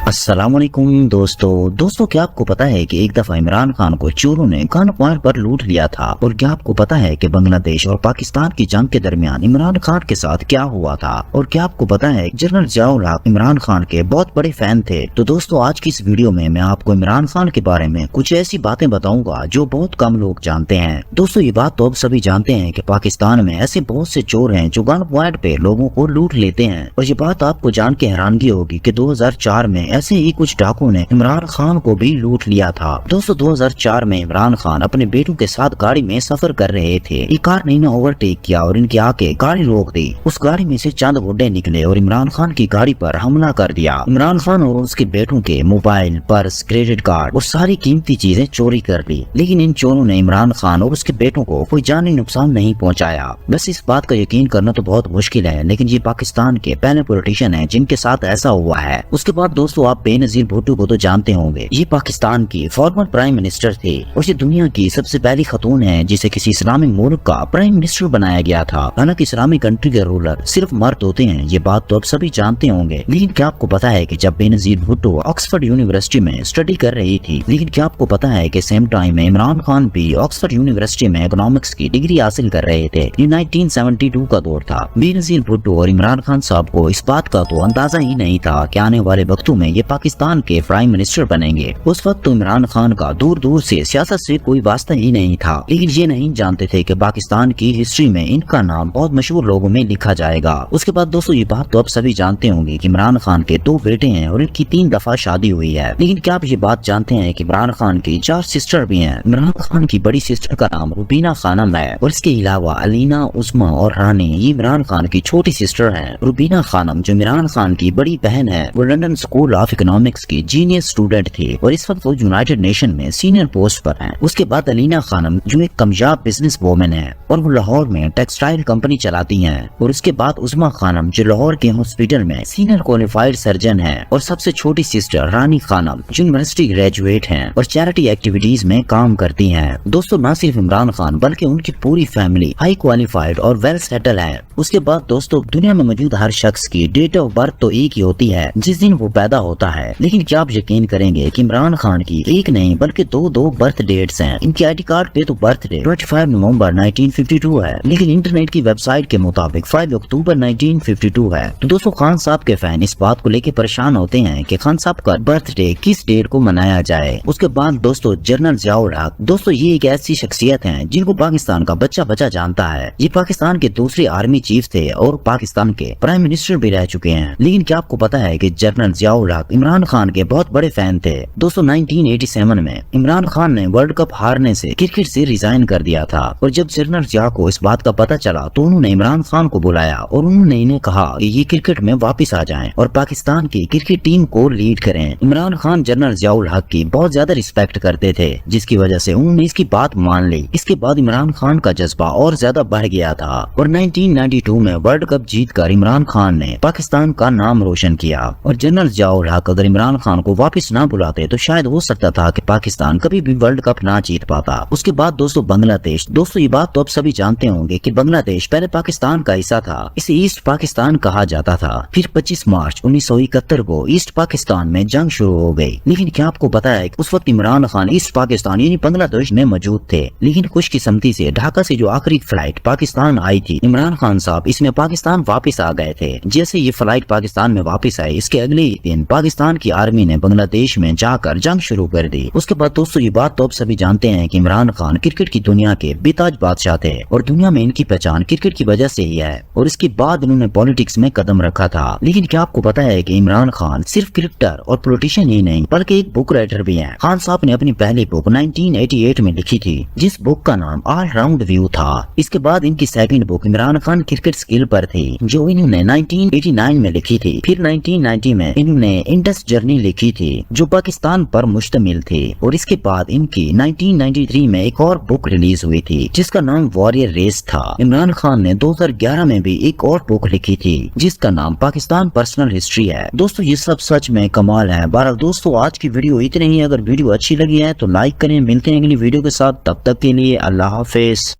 अस्सलामुअलैकुम दोस्तों क्या आपको पता है कि एक दफा इमरान खान को चोरों ने गन पॉइंट पर लूट लिया था। और क्या आपको पता है कि बांग्लादेश और पाकिस्तान की जंग के दरमियान इमरान खान के साथ क्या हुआ था। और क्या आपको पता है जनरल जियाउल हक इमरान खान के बहुत बड़े फैन थे। तो दोस्तों आज की इस वीडियो में मैं आपको इमरान खान के बारे में कुछ ऐसी बातें बताऊंगा जो बहुत कम लोग जानते हैं। दोस्तों ये बात तो अब सभी जानते हैं कि पाकिस्तान में ऐसे बहुत से चोर हैं जो गन पॉइंट पे लोगों को लूट लेते हैं। और ये बात आपको जान के हैरानगी होगी कि 2004 में ऐसे ही कुछ डाकुओं ने इमरान खान को भी लूट लिया था। दोस्तों 2004 में इमरान खान अपने बेटों के साथ गाड़ी में सफर कर रहे थे। एक कार ने इन्हें ओवरटेक किया और इनके आके गाड़ी रोक दी। उस गाड़ी में से चंद गुंडे निकले और इमरान खान की गाड़ी पर हमला कर दिया। इमरान खान और उसके बेटों के मोबाइल, पर्स, क्रेडिट कार्ड और सारी कीमती चीजें चोरी कर ली। लेकिन इन चोरों ने इमरान खान और उसके बेटों को कोई जानी नुकसान नहीं पहुंचाया। बस इस बात का यकीन करना तो बहुत मुश्किल है, लेकिन ये पाकिस्तान के पहले पॉलिटिशियन हैं जिनके साथ ऐसा हुआ है। उसके बाद दोस्तों आप बेनजीर भुट्टो को तो जानते होंगे। ये पाकिस्तान की फॉर्मर प्राइम मिनिस्टर थे और ये दुनिया की सबसे पहली खतून है जिसे किसी इस्लामिक मुल्क का प्राइम मिनिस्टर बनाया गया था। हालांकि इस्लामिक कंट्री के रूलर सिर्फ मर्द होते हैं, ये बात तो अब सभी जानते होंगे। लेकिन क्या आपको पता है कि जब बेनजीर भुट्टो ऑक्सफोर्ड यूनिवर्सिटी में स्टडी कर रही थी, लेकिन क्या आपको पता है कि सेम टाइम में इमरान खान भी ऑक्सफोर्ड यूनिवर्सिटी में इकोनॉमिक्स की डिग्री हासिल कर रहे थे। ये 1972 का दौर था। बेनजीर भुट्टो और इमरान खान साहब को इस बात का तो अंदाजा ही नहीं था कि आने वाले वक्तों में ये पाकिस्तान के प्राइम मिनिस्टर बनेंगे। उस वक्त तो इमरान खान का दूर दूर से सियासत से कोई वास्ता ही नहीं था। लेकिन ये नहीं जानते थे कि पाकिस्तान की हिस्ट्री में इनका नाम बहुत मशहूर लोगों में लिखा जाएगा। उसके बाद दोस्तों ये बात तो अब सभी जानते होंगे कि इमरान खान के 2 बेटे हैं और इनकी 3 दफा शादी हुई है। लेकिन क्या आप ये बात जानते हैं कि इमरान खान की 4 सिस्टर भी हैं। इमरान खान की बड़ी सिस्टर का नाम रुबीना खानम है और इसके अलावा अलीना, उस्मा और रानी ये इमरान खान की छोटी सिस्टर है। रुबीना खानम जो इमरान खान की बड़ी बहन है वो लंदन स्कूल ऑफ इकोनॉमिक्स की जीनियस स्टूडेंट थी और इस वक्त वो यूनाइटेड नेशन में सीनियर पोस्ट पर हैं। उसके बाद अलीना खानम जो एक कामयाब बिजनेस वूमेन है और वो लाहौर में टेक्सटाइल कंपनी चलाती हैं। और उसके बाद उस्मा खानम जो लाहौर के हॉस्पिटल में सीनियर क्वालिफाइड सर्जन है। और सबसे छोटी सिस्टर रानी खानम जो यूनिवर्सिटी ग्रेजुएट हैं और चैरिटी एक्टिविटीज में काम करती हैं। दोस्तों न सिर्फ इमरान खान बल्कि उनकी पूरी फैमिली हाई क्वालिफाइड और वेल सेटल है। उसके बाद दोस्तों दुनिया में मौजूद हर शख्स की डेट ऑफ बर्थ तो एक ही होती है जिस दिन वो पैदा होता है। लेकिन क्या आप यकीन करेंगे कि इमरान खान की एक नहीं बल्कि दो बर्थ डेट्स हैं। इनकी आईडी कार्ड पे तो बर्थ डेट 25 नवंबर 1952 है, लेकिन इंटरनेट की वेबसाइट के मुताबिक 5 अक्टूबर 1952 है। तो दोस्तों खान साहब के फैन इस बात को लेकर परेशान होते हैं कि खान साहब का बर्थडे किस डेट को मनाया जाए। उसके बाद दोस्तों जनरल जियाउल हक, दोस्तों ये एक ऐसी शख्सियत है जिनको पाकिस्तान का बच्चा बच्चा जानता है। ये पाकिस्तान के दूसरे आर्मी चीफ थे और पाकिस्तान के प्राइम मिनिस्टर भी रह चुके हैं। लेकिन क्या आपको पता है कि जनरल जियाउल हक इमरान खान के बहुत बड़े फैन थे। दोस्तों 1987 में इमरान खान ने वर्ल्ड कप हारने से क्रिकेट से रिजाइन कर दिया था और जब जनरल जिया को इस बात का पता चला तो उन्होंने इमरान खान को बुलाया और उन्होंने इन्हें कहा कि ये क्रिकेट में वापस आ जाएं और पाकिस्तान की क्रिकेट टीम को लीड करें। इमरान खान जनरल जियाउल हक की बहुत ज्यादा रिस्पेक्ट करते थे जिसकी वजह से उन्होंने इसकी बात मान ली। इसके बाद इमरान खान का जज्बा और ज्यादा बढ़ गया था और 1992 में वर्ल्ड कप जीतकर इमरान खान ने पाकिस्तान का नाम रोशन किया। और जनरल जियाउल हक अगर इमरान खान को वापस ना बुलाते तो शायद हो सकता था कि पाकिस्तान कभी भी वर्ल्ड कप ना जीत पाता। उसके बाद दोस्तों बांग्लादेश, दोस्तों ये बात तो अब सभी जानते होंगे कि बांग्लादेश पहले पाकिस्तान का हिस्सा था। इसे ईस्ट पाकिस्तान कहा जाता था। फिर 25 मार्च 1971 को ईस्ट पाकिस्तान में जंग शुरू हो गई। लेकिन क्या आपको पता है कि उस वक्त इमरान खान ईस्ट पाकिस्तान यानी बांग्लादेश में मौजूद थे। लेकिन खुशकिस्मती से ढाका से जो आखिरी फ्लाइट पाकिस्तान आई थी, इमरान खान साहब इसमें पाकिस्तान वापस आ गए थे। जैसे ये फ्लाइट पाकिस्तान में वापस आई इसके अगले ही दिन पाकिस्तान की आर्मी ने बांग्लादेश में जाकर जंग शुरू कर दी। उसके बाद दोस्तों ये बात तो अब सभी जानते हैं कि इमरान खान क्रिकेट की दुनिया के बेताज बादशाह थे और दुनिया में इनकी पहचान क्रिकेट की वजह से ही है। और इसके बाद इन्होंने पॉलिटिक्स में कदम रखा था। लेकिन क्या आपको पता है कि इमरान खान सिर्फ क्रिकेटर और पॉलिटिशियन ही नहीं बल्कि एक बुक राइटर भी हैं। खान साहब ने अपनी पहली बुक 1988 में लिखी थी जिस बुक का नाम ऑल राउंड व्यू था। इसके बाद इनकी second book Imran Khan cricket skill पर थी जो इन्होंने 1989 में लिखी थी। फिर 1990 में इन्होंने इंडस जर्नी लिखी थी जो पाकिस्तान पर मुश्तमिल थी। और इसके बाद इनकी 1993 में एक और बुक रिलीज हुई थी जिसका नाम वॉरियर रेस था। इमरान खान ने 2011 में भी एक और बुक लिखी थी जिसका नाम पाकिस्तान पर्सनल हिस्ट्री है। दोस्तों ये सब सच में कमाल है। बहरहाल दोस्तों आज की वीडियो इतनी ही। अगर वीडियो अच्छी लगी है तो लाइक करें। मिलते हैं अगली वीडियो के साथ, तब तक के लिए अल्लाह हाफिज।